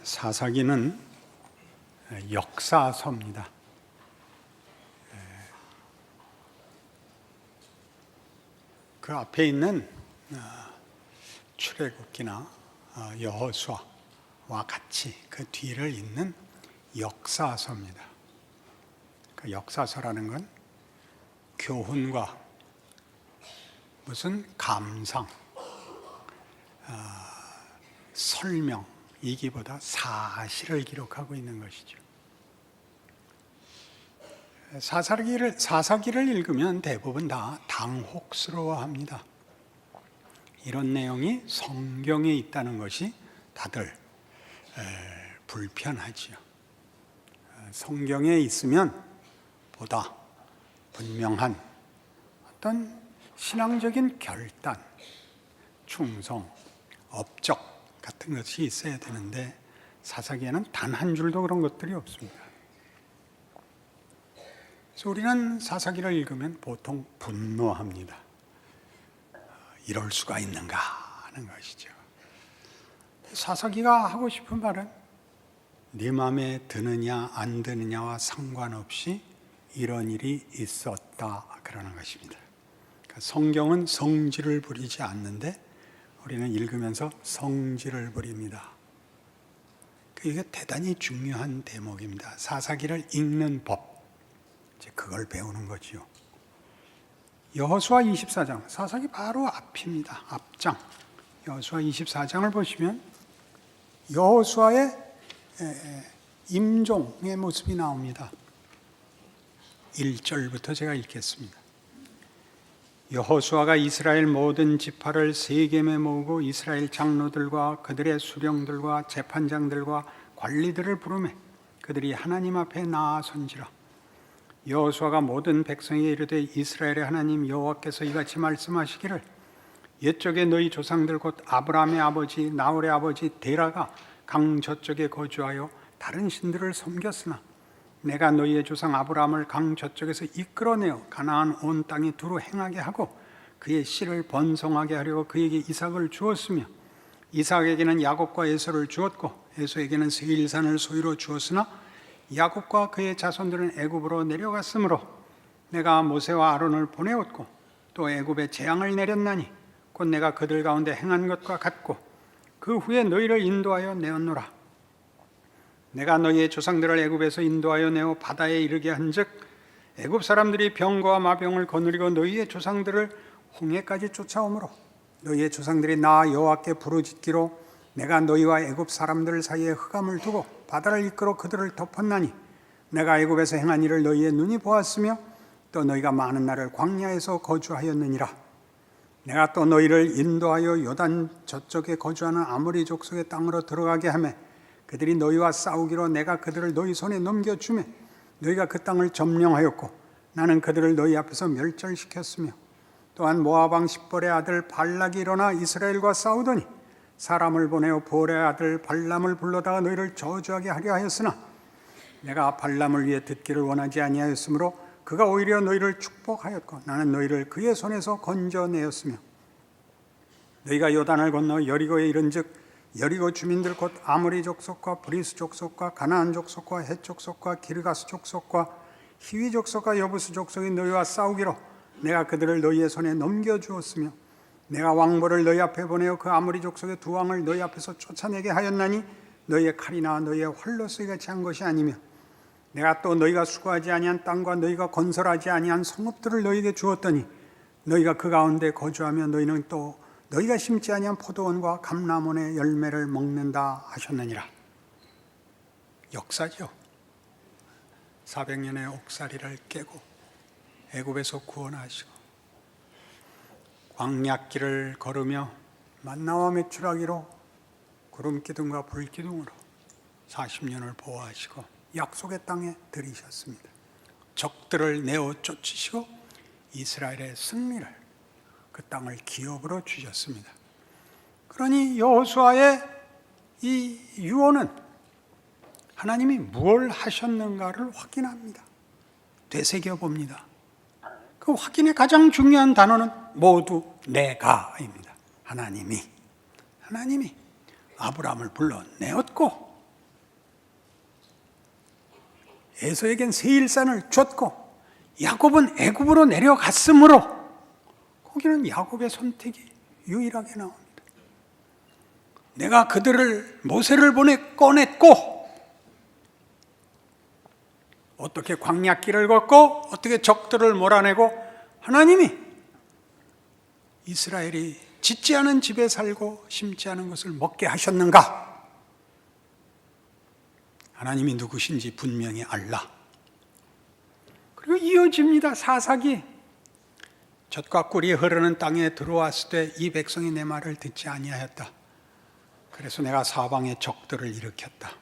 사사기는 역사서입니다. 그 앞에 있는 출애굽기나 여호수아와 같이 그 뒤를 잇는 역사서입니다. 그 역사서라는 건 교훈과 무슨 감상, 설명이기보다 사실을 기록하고 있는 것이죠. 사사기를 읽으면 대부분 다 당혹스러워합니다. 이런 내용이 성경에 있다는 것이 다들 불편하지요. 성경에 있으면 보다 분명한 어떤 신앙적인 결단, 충성, 업적 같은 것이 있어야 되는데 사사기에는 단 한 줄도 그런 것들이 없습니다. 그래서 우리는 사사기를 읽으면 보통 분노합니다. 이럴 수가 있는가 하는 것이죠. 사사기가 하고 싶은 말은 네 마음에 드느냐 안 드느냐와 상관없이 이런 일이 있었다 그러는 것입니다. 그러니까 성경은 성질을 부리지 않는데 우리는 읽으면서 성질을 부립니다. 이게 대단히 중요한 대목입니다. 사사기를 읽는 법, 그걸 배우는 거지요. 여호수아 24장, 사사기 바로 앞입니다. 앞장. 여호수아 24장을 보시면 여호수아의 임종의 모습이 나옵니다. 1절부터 제가 읽겠습니다. 여호수아가 이스라엘 모든 지파를 세겜에 모으고 이스라엘 장로들과 그들의 수령들과 재판장들과 관리들을 부르매 그들이 하나님 앞에 나아선지라. 여호수아가 모든 백성에게 이르되 이스라엘의 하나님 여호와께서 이같이 말씀하시기를 옛적에 너희 조상들 곧 아브라함의 아버지 나홀의 아버지 데라가 강 저쪽에 거주하여 다른 신들을 섬겼으나 내가 너희의 조상 아브라함을 강 저쪽에서 이끌어내어 가나안 온 땅에 두루 행하게 하고 그의 씨를 번성하게 하려고 그에게 이삭을 주었으며 이삭에게는 야곱과 에서를 주었고 에서에게는 세일산을 소유로 주었으나 야곱과 그의 자손들은 애굽으로 내려갔으므로 내가 모세와 아론을 보내었고 또 애굽에 재앙을 내렸나니 곧 내가 그들 가운데 행한 것과 같고 그 후에 너희를 인도하여 내었노라. 내가 너희의 조상들을 애굽에서 인도하여 내어 바다에 이르게 한즉 애굽 사람들이 병과 마병을 거느리고 너희의 조상들을 홍해까지 쫓아오므로 너희의 조상들이 나 여호와께 부르짖기로 내가 너희와 애굽 사람들 사이에 흑암을 두고 바다를 이끌어 그들을 덮었나니 내가 애굽에서 행한 일을 너희의 눈이 보았으며 또 너희가 많은 날을 광야에서 거주하였느니라. 내가 또 너희를 인도하여 요단 저쪽에 거주하는 아모리 족속의 땅으로 들어가게 하매 그들이 너희와 싸우기로 내가 그들을 너희 손에 넘겨주매 너희가 그 땅을 점령하였고 나는 그들을 너희 앞에서 멸절시켰으며 또한 모압 왕 십볼의 아들 발락이 일어나 이스라엘과 싸우더니 사람을 보내어 볼의 아들 발람을 불러다가 너희를 저주하게 하려 하였으나 내가 발람을 위해 듣기를 원하지 아니하였으므로 그가 오히려 너희를 축복하였고 나는 너희를 그의 손에서 건져내었으며 너희가 요단을 건너 여리고에 이른즉 여리고 주민들 곧 아모리 족속과 브리스 족속과 가나안 족속과 헷 족속과 기르가스 족속과 히위 족속과 여부스 족속이 너희와 싸우기로 내가 그들을 너희의 손에 넘겨주었으며 내가 왕보를 너희 앞에 보내어 그 아모리 족속의 두 왕을 너희 앞에서 쫓아내게 하였나니 너희의 칼이나 너희의 활로 쓰이같이 한 것이 아니며 내가 또 너희가 수고하지 아니한 땅과 너희가 건설하지 아니한 성읍들을 너희에게 주었더니 너희가 그 가운데 거주하며 너희는 또 너희가 심지 아니한 포도원과 감람원의 열매를 먹는다 하셨느니라. 역사죠. 400년의 옥살이를 깨고 애굽에서 구원하시고 광야길을 걸으며 만나와 메추라기로 구름기둥과 불기둥으로 40년을 보호하시고 약속의 땅에 들이셨습니다. 적들을 내어 쫓으시고 이스라엘의 승리를 그 땅을 기업으로 주셨습니다. 그러니 여호수아의 이 유언은 하나님이 무엇을 하셨는가를 확인합니다. 되새겨 봅니다. 그 확인의 가장 중요한 단어는 모두 내가입니다. 하나님이 아브라함을 불러내었고 에서에겐 세일산을 줬고 야곱은 애굽으로 내려갔으므로 거기는 야곱의 선택이 유일하게 나옵니다. 내가 그들을 모세를 보내 꺼냈고 어떻게 광야길을 걷고 어떻게 적들을 몰아내고 하나님이 이스라엘이 짓지 않은 집에 살고 심지 않은 것을 먹게 하셨는가? 하나님이 누구신지 분명히 알라. 그리고 이어집니다. 사사기. 젖과 꿀이 흐르는 땅에 들어왔을 때 이 백성이 내 말을 듣지 아니하였다. 그래서 내가 사방에 적들을 일으켰다.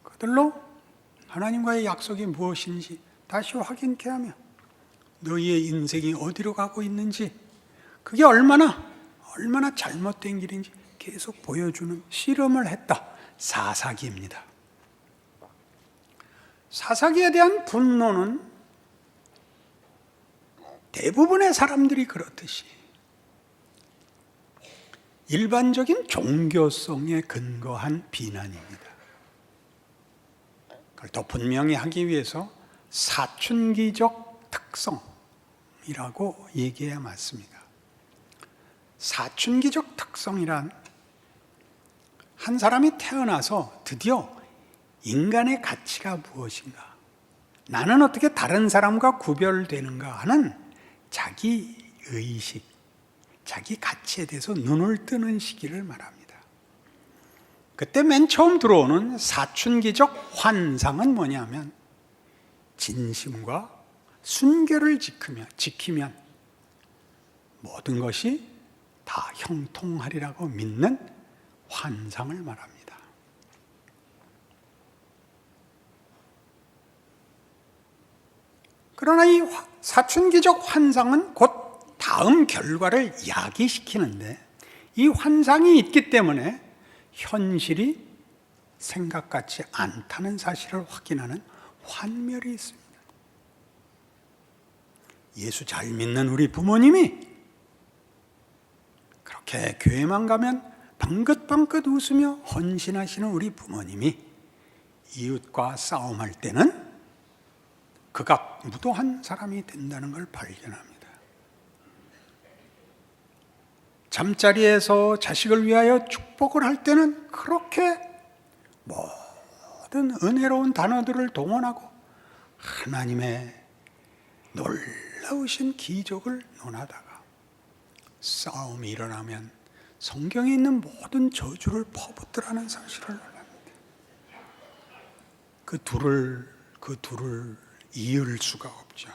그들로 하나님과의 약속이 무엇인지 다시 확인케 하며 너희의 인생이 어디로 가고 있는지, 그게 얼마나 잘못된 길인지 계속 보여주는 실험을 했다. 사사기입니다. 사사기에 대한 분노는 대부분의 사람들이 그렇듯이 일반적인 종교성에 근거한 비난입니다. 그걸 더 분명히 하기 위해서 사춘기적 특성이라고 얘기해야 맞습니다. 사춘기적 특성이란 한 사람이 태어나서 드디어 인간의 가치가 무엇인가, 나는 어떻게 다른 사람과 구별되는가 하는 자기 의식, 자기 가치에 대해서 눈을 뜨는 시기를 말합니다. 그때 맨 처음 들어오는 사춘기적 환상은 뭐냐면 진심과 순결을 지키면 모든 것이 다 형통하리라고 믿는 환상을 말합니다. 그러나 이 사춘기적 환상은 곧 다음 결과를 야기시키는데, 이 환상이 있기 때문에 현실이 생각 같지 않다는 사실을 확인하는 환멸이 있습니다. 예수 잘 믿는 우리 부모님이 그렇게 교회만 가면 방긋방긋 웃으며 헌신하시는 우리 부모님이 이웃과 싸움할 때는 극악무도한 사람이 된다는 걸 발견합니다. 잠자리에서 자식을 위하여 축복을 할 때는 그렇게 모든 은혜로운 단어들을 동원하고 하나님의 놀라우신 기적을 논하다가 싸움이 일어나면 성경에 있는 모든 저주를 퍼붓더라는 사실을 논합니다. 그 둘을 이을 수가 없죠.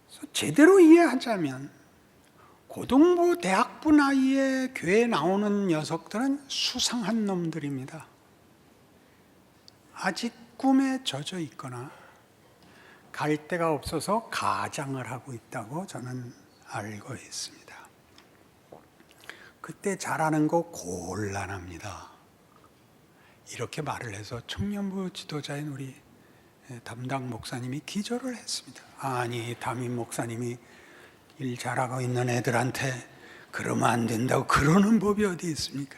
그래서 제대로 이해하자면 고등부, 대학부 나이에 교회에 나오는 녀석들은 수상한 놈들입니다. 아직 꿈에 젖어 있거나 갈 데가 없어서 가장을 하고 있다고 저는 알고 있습니다. 그때 잘하는 거 곤란합니다. 이렇게 말을 해서 청년부 지도자인 우리 담당 목사님이 기절을 했습니다. 아니, 담임 목사님이 일 잘하고 있는 애들한테 그러면 안 된다고 그러는 법이 어디 있습니까?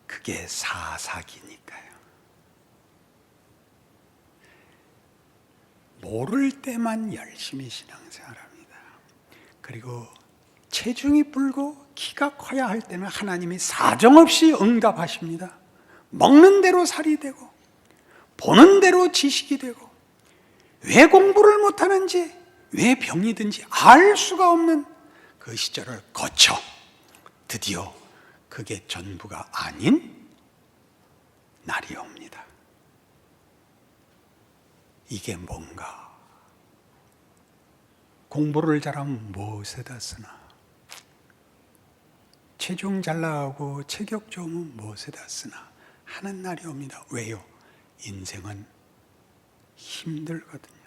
그게 사사기니까요. 모를 때만 열심히 신앙생활합니다. 그리고 체중이 불고 키가 커야 할 때는 하나님이 사정없이 응답하십니다. 먹는 대로 살이 되고 보는 대로 지식이 되고 왜 공부를 못하는지 왜 병이 든지 알 수가 없는 그 시절을 거쳐 드디어 그게 전부가 아닌 날이 옵니다. 이게 뭔가? 공부를 잘하면 무엇에다 쓰나? 체중 잘 나가고 체격 좋으면 무엇에다 쓰나? 하는 날이 옵니다. 왜요? 인생은 힘들거든요.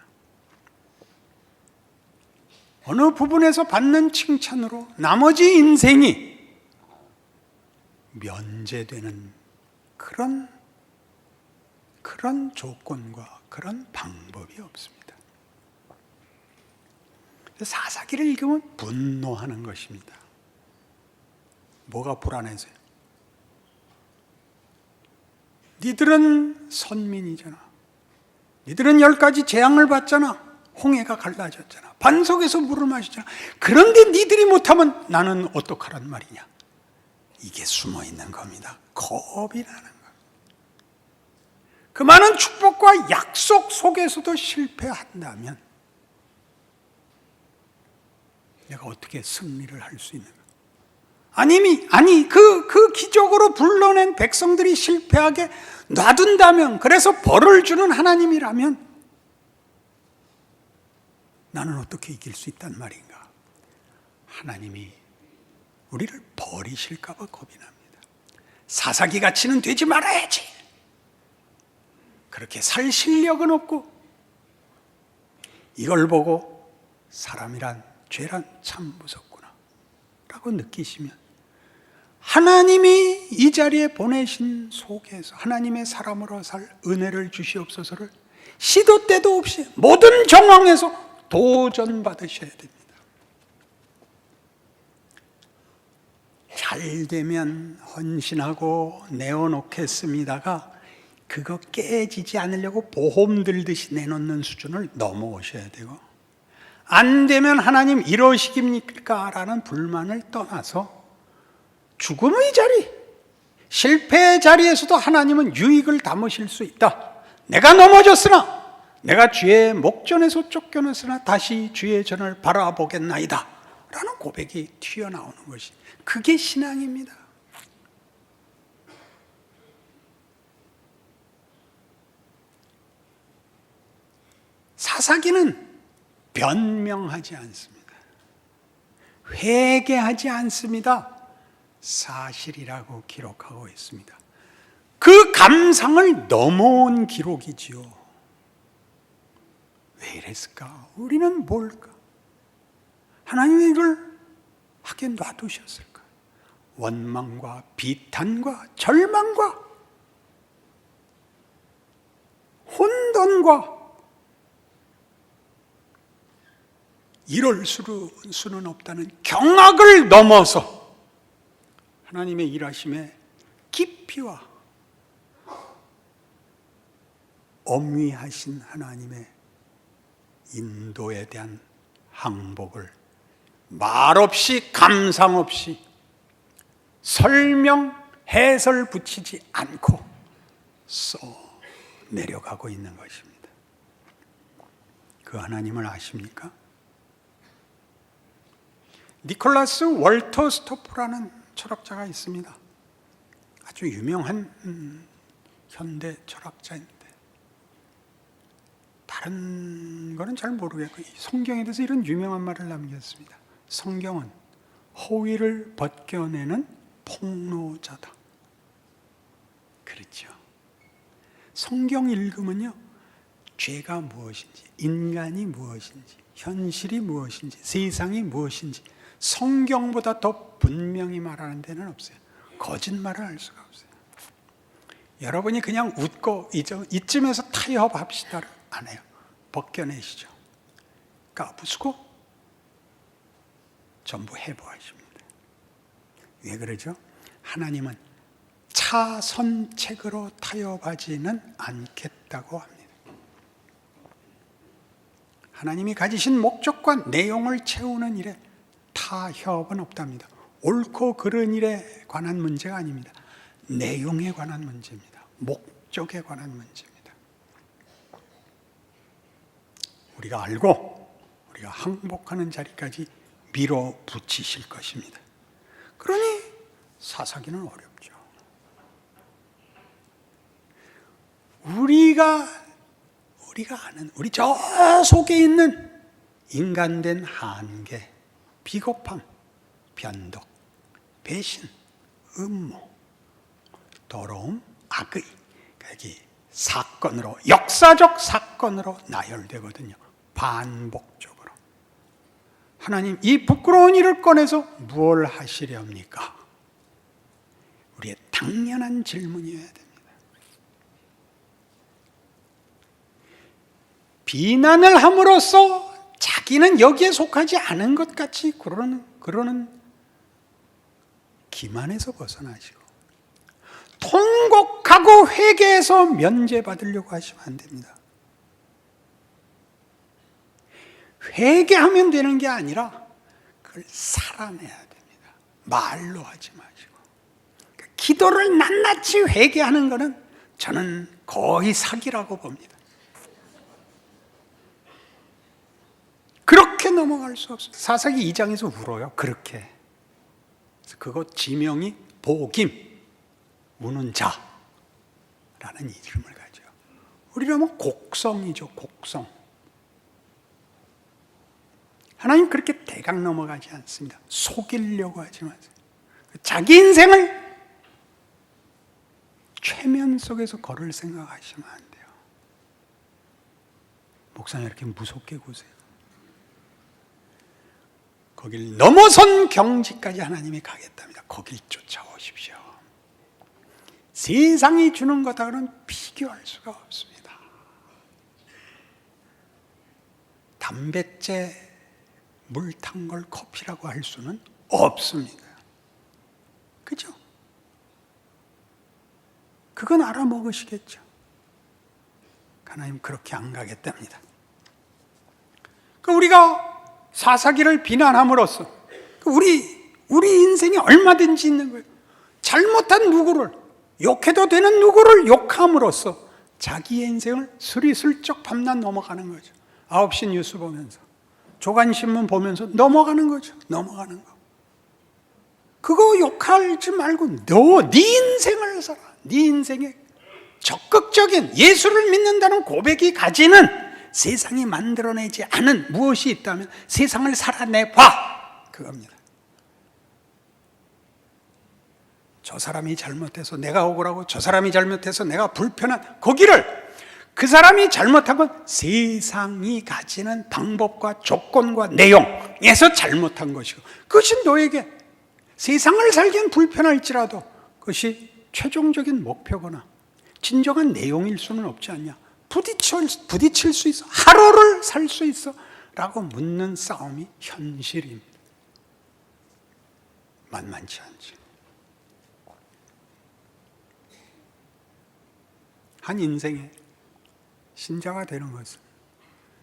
어느 부분에서 받는 칭찬으로 나머지 인생이 면제되는 그런 조건과 그런 방법이 없습니다. 사사기를 읽으면 분노하는 것입니다. 뭐가 불안해서요? 니들은 선민이잖아. 니들은 10가지 재앙을 받잖아. 홍해가 갈라졌잖아. 반석에서 물을 마시잖아. 그런데 니들이 못하면 나는 어떡하란 말이냐. 이게 숨어있는 겁니다. 겁이 나는 겁니다. 그 많은 축복과 약속 속에서도 실패한다면 내가 어떻게 승리를 할 수 있는가? 그 기적으로 불러낸 백성들이 실패하게 놔둔다면, 그래서 벌을 주는 하나님이라면 나는 어떻게 이길 수 있단 말인가? 하나님이 우리를 버리실까 봐 겁이 납니다. 사사기 같이는 되지 말아야지. 그렇게 살 실력은 없고, 이걸 보고 사람이란, 죄란 참 무섭구나 라고 느끼시면 하나님이 이 자리에 보내신 속에서 하나님의 사람으로 살 은혜를 주시옵소서를 시도 때도 없이 모든 정황에서 도전받으셔야 됩니다. 잘 되면 헌신하고 내어놓겠습니다가 그거 깨지지 않으려고 보험 들듯이 내놓는 수준을 넘어오셔야 되고, 안 되면 하나님 이러시깁니까? 라는 불만을 떠나서 죽음의 자리, 실패의 자리에서도 하나님은 유익을 담으실 수 있다. 내가 넘어졌으나, 내가 주의 목전에서 쫓겨났으나 다시 주의 전을 바라보겠나이다 라는 고백이 튀어나오는 것이, 그게 신앙입니다. 사사기는 변명하지 않습니다. 회개하지 않습니다. 사실이라고 기록하고 있습니다. 그 감상을 넘어온 기록이지요. 왜 이랬을까? 우리는 뭘까? 하나님이 이걸 하게 놔두셨을까? 원망과 비탄과 절망과 혼돈과 이럴 수는 없다는 경악을 넘어서 하나님의 일하심에 깊이와 엄위하신 하나님의 인도에 대한 항복을 말없이, 감상 없이, 설명, 해설 붙이지 않고 써 내려가고 있는 것입니다. 그 하나님을 아십니까? 니콜라스 월터 스토프라는 철학자가 있습니다. 아주 유명한 현대 철학자인데, 다른 거는 잘 모르겠고 성경에 대해서 이런 유명한 말을 남겼습니다. 성경은 허위를 벗겨내는 폭로자다. 그렇죠. 성경 읽으면요, 죄가 무엇인지, 인간이 무엇인지, 현실이 무엇인지, 세상이 무엇인지 성경보다 더 분명히 말하는 데는 없어요. 거짓말을 할 수가 없어요. 여러분이 그냥 웃고 이쯤에서 타협합시다를 안 해요. 벗겨내시죠. 까부수고 전부 해부하십니다. 왜 그러죠? 하나님은 차선책으로 타협하지는 않겠다고 합니다. 하나님이 가지신 목적과 내용을 채우는 일에 타협은 없답니다. 옳고 그른 일에 관한 문제가 아닙니다. 내용에 관한 문제입니다. 목적에 관한 문제입니다. 우리가 알고 우리가 항복하는 자리까지 밀어붙이실 것입니다. 그러니 사사기는 어렵죠. 우리가 아는, 우리 저 속에 있는 인간된 한계, 비겁함, 변덕, 배신, 음모, 더러움, 악의, 여기 사건으로, 역사적 사건으로 나열되거든요. 반복적으로. 하나님, 이 부끄러운 일을 꺼내서 무엇을 하시렵니까? 우리의 당연한 질문이어야 됩니다. 비난을 함으로써 자기는 여기에 속하지 않은 것 같이 그러는 기만에서 벗어나시고, 통곡하고 라고 회개해서 면제받으려고 하시면 안 됩니다. 회개하면 되는 게 아니라 그걸 살아내야 됩니다. 말로 하지 마시고. 기도를 낱낱이 회개하는 것은 저는 거의 사기라고 봅니다. 그렇게 넘어갈 수 없어요. 사사기 2장에서 울어요. 그렇게. 그거 지명이 복임, 우는 자라는 이름을 가져. 우리라면 곡성이죠. 곡성. 하나님 그렇게 대강 넘어가지 않습니다. 속이려고 하지 마세요. 자기 인생을 최면 속에서 걸을 생각하시면 안 돼요. 목사님 이렇게 무섭게 구세요. 거길 넘어선 경지까지 하나님이 가겠답니다. 거길 쫓아오십시오. 세상이 주는 것하고는 비교할 수가 없습니다. 담뱃재 물 탄 걸 커피라고 할 수는 없습니다. 그죠? 그건 알아먹으시겠죠. 하나님 그렇게 안 가겠답니다. 우리가 사사기를 비난함으로써 우리 인생이 얼마든지 있는 거예요. 잘못한 누구를, 욕해도 되는 누구를 욕함으로써 자기의 인생을 스리슬쩍 밤낮 넘어가는 거죠. 9시 뉴스 보면서, 조간신문 보면서 넘어가는 거죠. 넘어가는 거. 그거 욕하지 말고 네 인생을 살아. 네 인생에 적극적인 예수를 믿는다는 고백이 가지는 세상이 만들어내지 않은 무엇이 있다면 세상을 살아내봐. 그겁니다. 저 사람이 잘못해서 내가 억울하고 저 사람이 잘못해서 내가 불편한 거기를 그 사람이 잘못한 건 세상이 가지는 방법과 조건과 내용에서 잘못한 것이고 그것이 너에게 세상을 살기엔 불편할지라도 그것이 최종적인 목표거나 진정한 내용일 수는 없지 않냐. 부딪힐 수 있어. 하루를 살 수 있어. 라고 묻는 싸움이 현실입니다. 만만치 않지. 한 인생에 신자가 되는 것은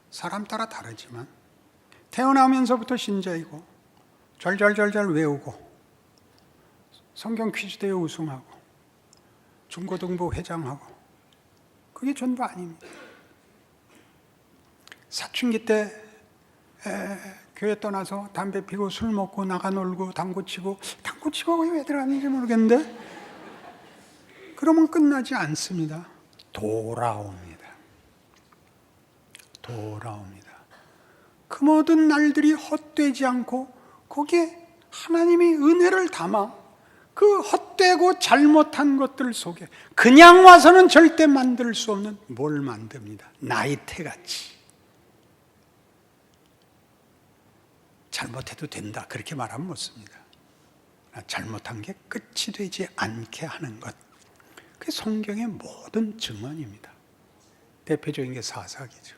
사람 따라 다르지만 태어나면서부터 신자이고 절절절절 외우고 성경 퀴즈대회 우승하고 중고등부 회장하고 그게 전부 아닙니다. 사춘기 때 교회 떠나서 담배 피고 술 먹고 나가 놀고 당구 치고 왜 들어갔는지 모르겠는데 그러면 끝나지 않습니다. 돌아옵니다. 그 모든 날들이 헛되지 않고 거기에 하나님이 은혜를 담아 그 헛되고 잘못한 것들 속에 그냥 와서는 절대 만들 수 없는 뭘 만듭니다. 나이테같이. 잘못해도 된다 그렇게 말하면 못 씁니다. 잘못한 게 끝이 되지 않게 하는 것. 그게 성경의 모든 증언입니다. 대표적인 게 사사기죠.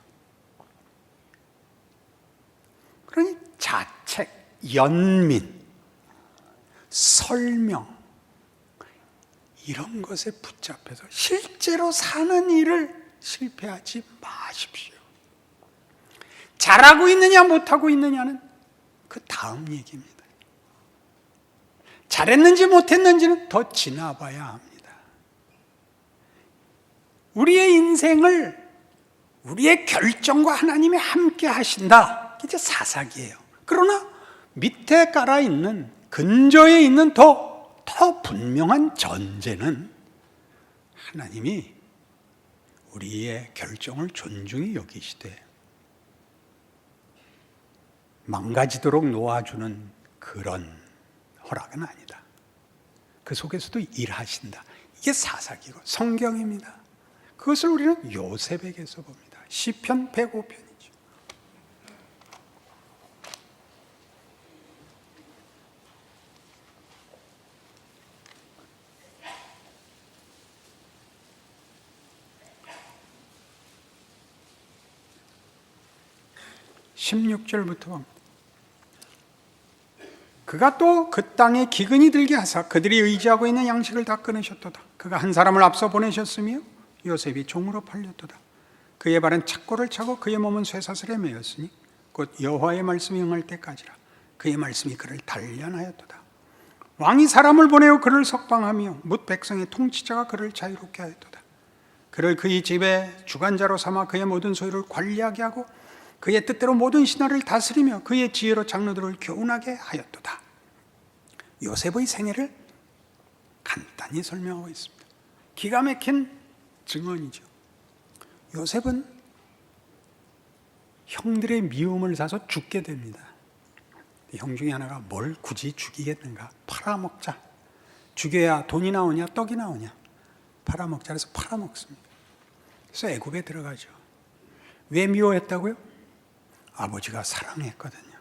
그러니 자책, 연민, 설명 이런 것에 붙잡혀서 실제로 사는 일을 실패하지 마십시오. 잘하고 있느냐 못하고 있느냐는 그 다음 얘기입니다. 잘했는지 못했는지는 더 지나봐야 합니다. 우리의 인생을 우리의 결정과 하나님이 함께 하신다. 이게 사사기예요. 그러나 밑에 깔아 있는 근저에 있는 더 분명한 전제는 하나님이 우리의 결정을 존중히 여기시되 망가지도록 놓아주는 그런 허락은 아니다. 그 속에서도 일하신다. 이게 사사기고 성경입니다. 그것을 우리는 요셉에게서 봅니다. 시편 105편이죠. (16절부터) 봅니다. 그가 또 그 땅에 기근이 들게 하사 그들이 의지하고 있는 양식을 다 끊으셨도다. 그가 한 사람을 앞서 보내셨으며 요셉이 종으로 팔렸도다. 그의 발은 착고를 차고 그의 몸은 쇠사슬에 매였으니 곧 여호와의 말씀이 응할 때까지라. 그의 말씀이 그를 단련하였도다. 왕이 사람을 보내어 그를 석방하며 뭇 백성의 통치자가 그를 자유롭게 하였도다. 그를 그의 집에 주관자로 삼아 그의 모든 소유를 관리하게 하고 그의 뜻대로 모든 신하를 다스리며 그의 지혜로 장로들을 교훈하게 하였도다. 요셉의 생애를 간단히 설명하고 있습니다. 기가 막힌 증언이죠. 요셉은 형들의 미움을 사서 죽게 됩니다. 형 중에 하나가 뭘 굳이 죽이겠는가? 팔아먹자. 죽여야 돈이 나오냐 떡이 나오냐? 팔아먹자 해서 팔아먹습니다. 그래서 애굽에 들어가죠. 왜 미워했다고요? 아버지가 사랑했거든요.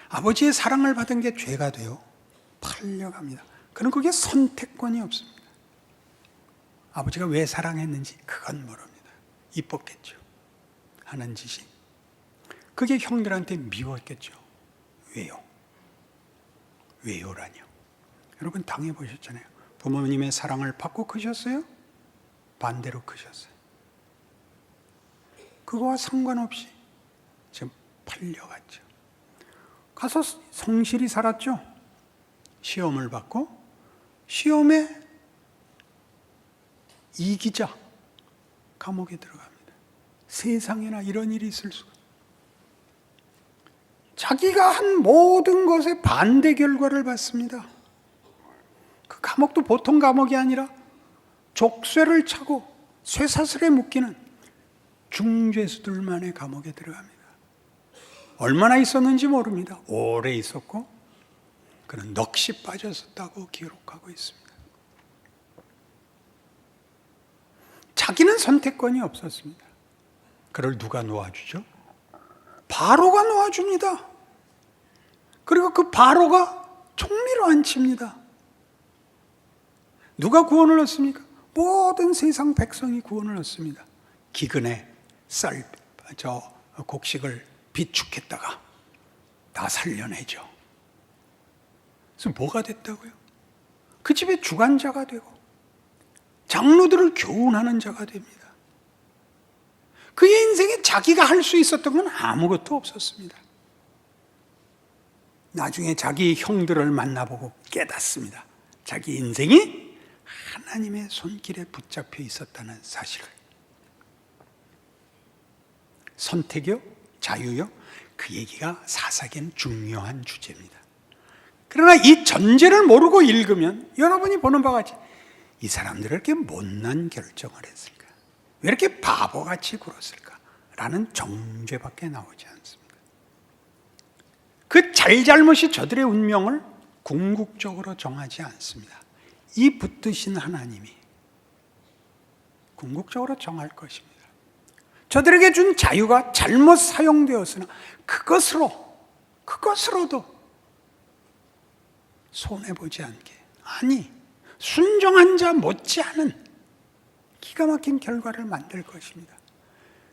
아버지의 사랑을 받은 게 죄가 돼요. 팔려갑니다. 그럼 그게 선택권이 없습니다. 아버지가 왜 사랑했는지 그건 모릅니다. 이뻤겠죠. 하는 짓이. 그게 형들한테 미웠겠죠. 왜요? 왜요라뇨? 여러분 당해보셨잖아요. 부모님의 사랑을 받고 크셨어요? 반대로 크셨어요. 그거와 상관없이 지금 팔려갔죠. 가서 성실히 살았죠. 시험을 받고 시험에 이기자 감옥에 들어갑니다. 세상에나 이런 일이 있을 수가. 자기가 한 모든 것에 반대 결과를 받습니다. 그 감옥도 보통 감옥이 아니라 족쇄를 차고 쇠사슬에 묶이는 중죄수들만의 감옥에 들어갑니다. 얼마나 있었는지 모릅니다. 오래 있었고 그는 넋이 빠졌었다고 기록하고 있습니다. 자기는 선택권이 없었습니다. 그를 누가 놓아주죠? 바로가 놓아줍니다. 그리고 그 바로가 총리로 앉힙니다. 누가 구원을 얻습니까? 모든 세상 백성이 구원을 얻습니다. 기근에 곡식을 비축했다가 다 살려내죠. 그래서 뭐가 됐다고요? 그 집의 주관자가 되고 장로들을 교훈하는 자가 됩니다. 그의 인생에 자기가 할 수 있었던 건 아무것도 없었습니다. 나중에 자기 형들을 만나보고 깨닫습니다. 자기 인생이 하나님의 손길에 붙잡혀 있었다는 사실을. 선택이요? 자유요? 그 얘기가 사사기엔 중요한 주제입니다. 그러나 이 전제를 모르고 읽으면 여러분이 보는 바와 같이 이 사람들은 이렇게 못난 결정을 했을까? 왜 이렇게 바보같이 굴었을까? 라는 정죄밖에 나오지 않습니다. 그 잘잘못이 저들의 운명을 궁극적으로 정하지 않습니다. 이 붙드신 하나님이 궁극적으로 정할 것입니다. 저들에게 준 자유가 잘못 사용되었으나 그것으로도 손해보지 않게, 아니 순종한 자 못지않은 기가 막힌 결과를 만들 것입니다.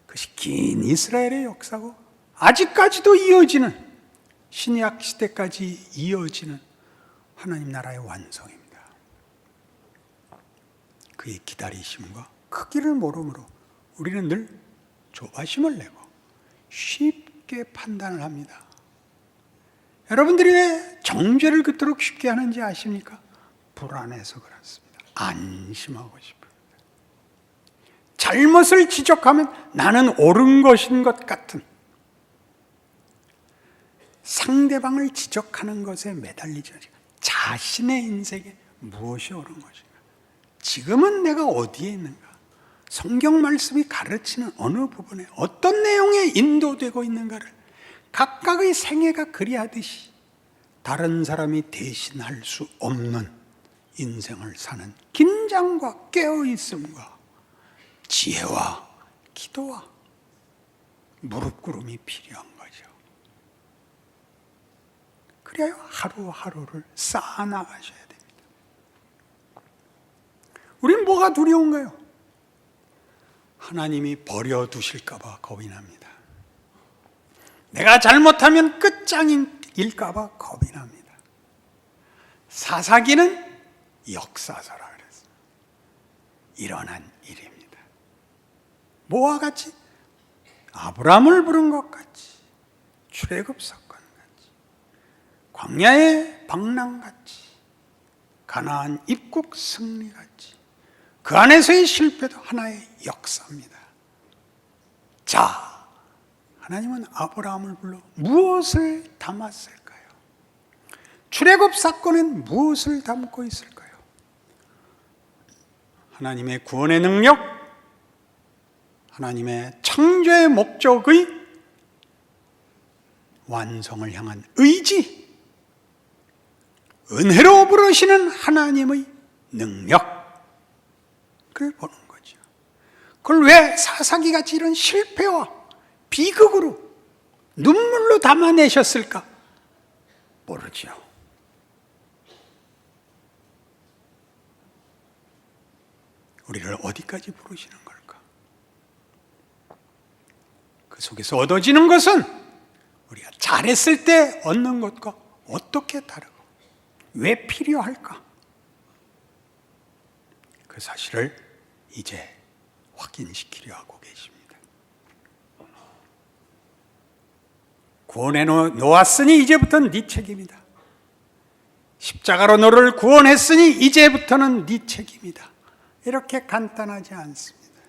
그것이 긴 이스라엘의 역사고 아직까지도 이어지는 신약 시대까지 이어지는 하나님 나라의 완성입니다. 그의 기다리심과 크기를 모르므로 우리는 늘 조바심을 내고 쉽게 판단을 합니다. 여러분들이 왜 정죄를 그토록 쉽게 하는지 아십니까? 불안해서 그렇습니다. 안심하고 싶습니다. 잘못을 지적하면 나는 옳은 것인 것 같은 상대방을 지적하는 것에 매달리지 않고 자신의 인생에 무엇이 옳은 것인가? 지금은 내가 어디에 있는가? 성경 말씀이 가르치는 어느 부분에 어떤 내용에 인도되고 있는가를 각각의 생애가 그리하듯이 다른 사람이 대신할 수 없는 인생을 사는 긴장과 깨어있음과 지혜와 기도와 무릎 꿇음이 필요한 거죠. 그래야 하루하루를 쌓아나가셔야 됩니다. 우린 뭐가 두려운가요? 하나님이 버려두실까 봐 겁이 납니다. 내가 잘못하면 끝장인 일까 봐 겁이 납니다. 사사기는 역사서라 그랬어요. 일어난 일입니다. 뭐와 같이? 아브라함을 부른 것 같이, 출애굽 사건 같이, 광야의 방랑 같이, 가나안 입국 승리 같이, 그 안에서의 실패도 하나의 역사입니다. 자, 하나님은 아브라함을 불러 무엇을 담았을까요? 출애굽 사건은 무엇을 담고 있을까요? 하나님의 구원의 능력, 하나님의 창조의 목적의 완성을 향한 의지, 은혜로 부르시는 하나님의 능력, 그걸 보는 거죠. 그걸 왜 사사기같이 이런 실패와 비극으로 눈물로 담아내셨을까? 모르죠. 우리를 어디까지 부르시는 걸까? 그 속에서 얻어지는 것은 우리가 잘했을 때 얻는 것과 어떻게 다르고 왜 필요할까? 그 사실을 이제 확인시키려 하고 계십니다. 구원해 놓았으니 이제부터는 네 책임이다. 십자가로 너를 구원했으니 이제부터는 네 책임이다. 이렇게 간단하지 않습니다.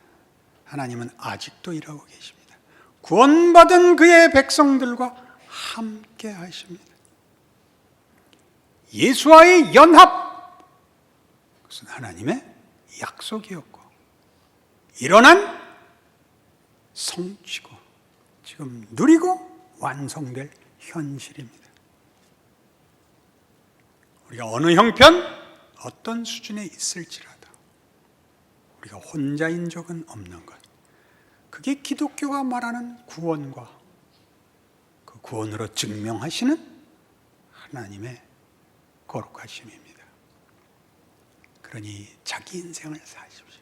하나님은 아직도 이러고 계십니다. 구원받은 그의 백성들과 함께 하십니다. 예수와의 연합, 그것은 하나님의 약속이었고 일어난 성취고 지금 누리고 완성될 현실입니다. 우리가 어느 형편, 어떤 수준에 있을지라도 우리가 혼자인 적은 없는 것, 그게 기독교가 말하는 구원과 그 구원으로 증명하시는 하나님의 거룩하심입니다. 그러니 자기 인생을 사십시오.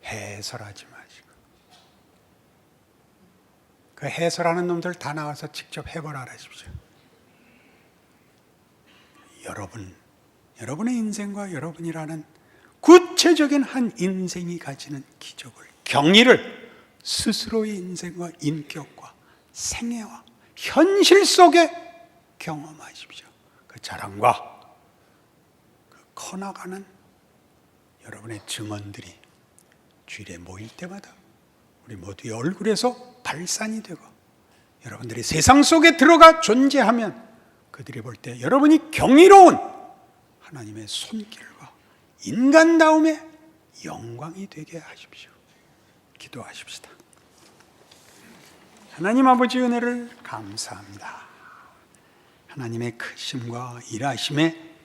해설하지 마시고, 그 해설하는 놈들 다 나와서 직접 해보라 하십시오. 여러분의 인생과 여러분이라는 구체적인 한 인생이 가지는 기적을, 경의를 스스로의 인생과 인격과 생애와 현실 속에 경험하십시오. 그 자랑과 그 커나가는 여러분의 증언들이 주일에 모일 때마다 우리 모두의 얼굴에서 발산이 되고, 여러분들이 세상 속에 들어가 존재하면 그들이 볼 때 여러분이 경이로운 하나님의 손길과 인간다움의 영광이 되게 하십시오. 기도하십시다. 하나님 아버지 은혜를 감사합니다. 하나님의 크심과 일하심의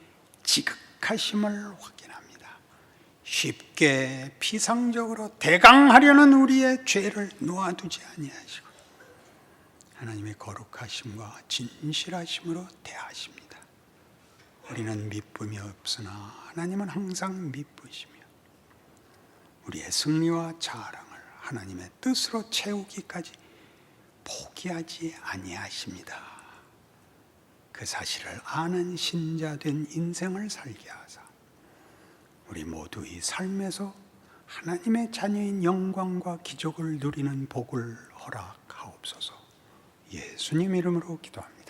지극하심을 확인합니다. 쉽게 피상적으로 대강하려는 우리의 죄를 놓아두지 아니하시고 하나님의 거룩하심과 진실하심으로 대하십니다. 우리는 미쁨이 없으나 하나님은 항상 미쁘시며 우리의 승리와 자랑을 하나님의 뜻으로 채우기까지 포기하지 아니하십니다. 그 사실을 아는 신자된 인생을 살게 하사 우리 모두의 삶에서 하나님의 자녀인 영광과 기적을 누리는 복을 허락하옵소서. 예수님 이름으로 기도합니다.